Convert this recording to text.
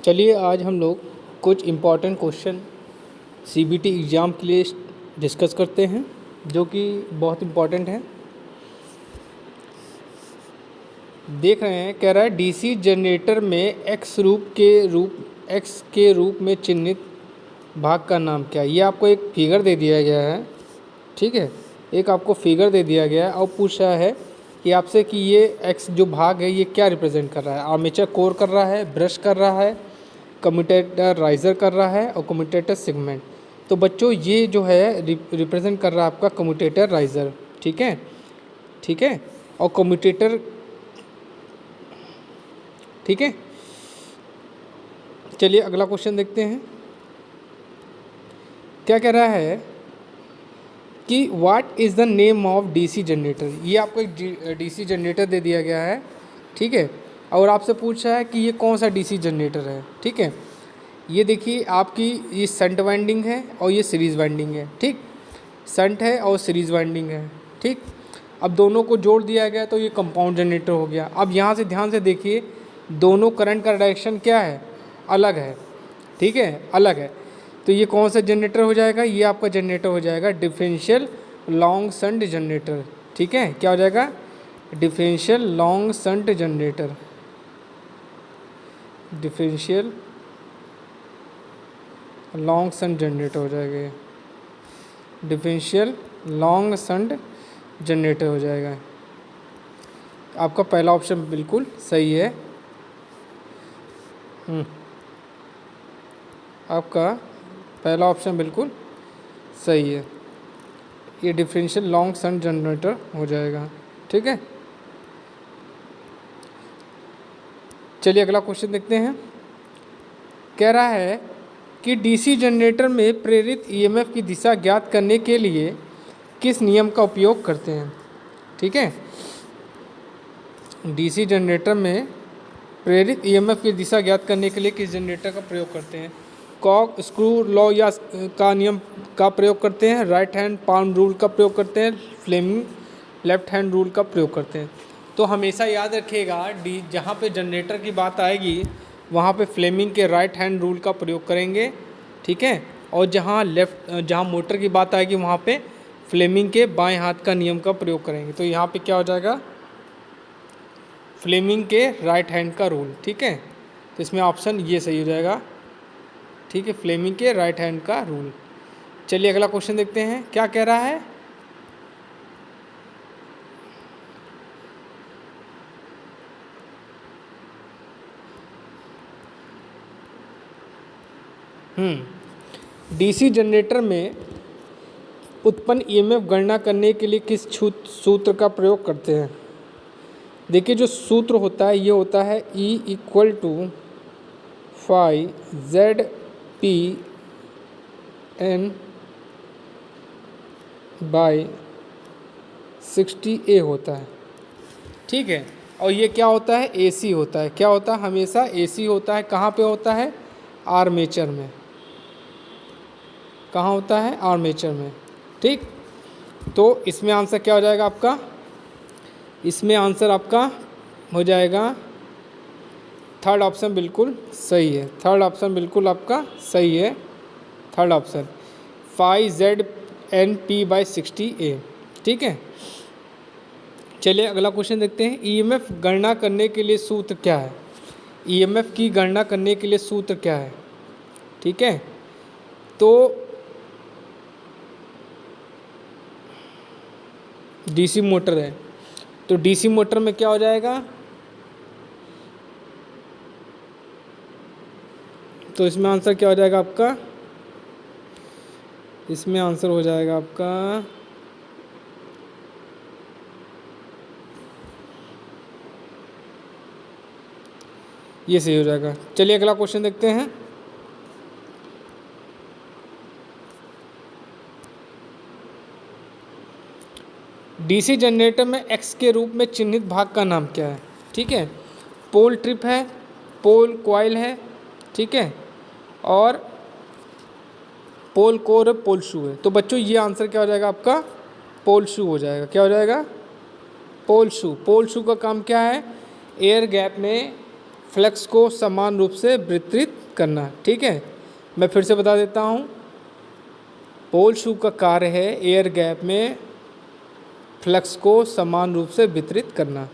चलिए आज हम लोग कुछ इम्पॉर्टेंट क्वेश्चन सीबीटी एग्ज़ाम के लिए डिस्कस करते हैं जो कि बहुत इम्पॉर्टेंट है। देख रहे हैं, कह रहा है डीसी जनरेटर में एक्स के रूप में चिन्हित भाग का नाम क्या है। ये आपको एक फिगर दे दिया गया है, ठीक है। एक आपको फिगर दे दिया गया है और पूछ रहा है कि आपसे कि ये एक्स जो भाग है ये क्या रिप्रेजेंट कर रहा है। आर्मेचर कोर कर रहा है, ब्रश कर रहा है, कम्यूटेटर राइज़र कर रहा है और कम्यूटेटर सेगमेंट। तो बच्चों ये जो है रिप्रेजेंट कर रहा है आपका कम्यूटेटर राइज़र, ठीक है, ठीक है। और कम्यूटेटर, ठीक है। चलिए अगला क्वेश्चन देखते हैं। क्या कह रहा है कि what is the name of DC generator. ये आपको एक डीसी जनरेटर दे दिया गया है, ठीक है। और आपसे पूछ रहा है कि ये कौन सा डीसी जनरेटर है, ठीक है। ये देखिए आपकी ये शंट वाइंडिंग है और ये सीरीज़ वाइंडिंग है, ठीक। शंट है और सीरीज़ वाइंडिंग है, ठीक। अब दोनों को जोड़ दिया गया तो ये कंपाउंड जनरेटर हो गया। अब यहाँ से ध्यान से देखिए, दोनों करंट का डायरेक्शन क्या है, अलग है, ठीक है, अलग है। तो ये कौन सा जनरेटर हो जाएगा, ये आपका जनरेटर हो जाएगा डिफरेंशियल लॉन्ग शंट जनरेटर, ठीक है। क्या हो जाएगा, differential long shunt generator, differential long shunt generator हो जाएगा, ये डिफरेंशियल लॉन्ग शंट जनरेटर हो जाएगा। आपका पहला ऑप्शन बिल्कुल सही है। आपका पहला ऑप्शन बिल्कुल सही है, ये डिफरेंशियल लॉन्ग शंट जनरेटर हो जाएगा, ठीक है। चलिए अगला क्वेश्चन देखते हैं। कह रहा है कि डीसी जनरेटर में प्रेरित ईएमएफ की दिशा ज्ञात करने के लिए किस नियम का उपयोग करते हैं, ठीक है। डीसी जनरेटर में प्रेरित ईएमएफ की दिशा ज्ञात करने के लिए किस जनरेटर का प्रयोग करते हैं। कॉक स्क्रू लॉ या का नियम का प्रयोग करते हैं, राइट हैंड पाल्म रूल का प्रयोग करते हैं, फ्लेमिंग लेफ्ट हैंड रूल का प्रयोग करते हैं। तो हमेशा याद रखिएगा जहाँ पे जनरेटर की बात आएगी वहाँ पे फ्लेमिंग के राइट हैंड रूल का प्रयोग करेंगे, ठीक है। और जहाँ मोटर की बात आएगी वहाँ पे फ्लेमिंग के बाएं हाथ का नियम का प्रयोग करेंगे। तो यहाँ पे क्या हो जाएगा, फ्लेमिंग के राइट हैंड का रूल, ठीक है। तो इसमें ऑप्शन ये सही हो जाएगा, ठीक है, फ्लेमिंग के राइट हैंड का रूल। चलिए अगला क्वेश्चन देखते हैं। क्या कह रहा है, डीसी जनरेटर में उत्पन्न ईएमएफ गणना करने के लिए किस सूत्र का प्रयोग करते हैं। देखिए जो सूत्र होता है ये होता है E equal to phi Z P N by 60A होता है, ठीक है। और ये क्या होता है, AC होता है। क्या होता है, हमेशा AC होता है। कहाँ पे होता है, आर्मेचर में। कहाँ होता है, आर्मेचर में, ठीक। तो इसमें आंसर क्या हो जाएगा आपका, इसमें आंसर आपका हो जाएगा थर्ड ऑप्शन बिल्कुल सही है। थर्ड ऑप्शन बिल्कुल आपका सही है, third option phi Z N P by 60A, ठीक है। चलिए अगला क्वेश्चन देखते हैं। ईएमएफ गणना करने के लिए सूत्र क्या है। ईएमएफ की गणना करने के लिए सूत्र क्या है, ठीक है। तो डीसी मोटर है, तो डीसी मोटर में क्या हो जाएगा, तो इसमें आंसर क्या हो जाएगा आपका, इसमें आंसर हो जाएगा आपका ये सही हो जाएगा। चलिए अगला क्वेश्चन देखते हैं। डीसी जनरेटर में एक्स के रूप में चिन्हित भाग का नाम क्या है, ठीक है। पोल ट्रिप है, पोल कॉइल है, ठीक है, और पोल कोर, पोल शू है। तो बच्चों ये आंसर क्या हो जाएगा आपका, पोल शू हो जाएगा। क्या हो जाएगा, पोल शू। पोल शू का काम क्या है, एयर गैप में फ्लक्स को समान रूप से वितरित करना। ठीक है, मैं फिर से बता देता हूँ। पोल शू का कार्य है एयर गैप में फ्लक्स को समान रूप से वितरित करना।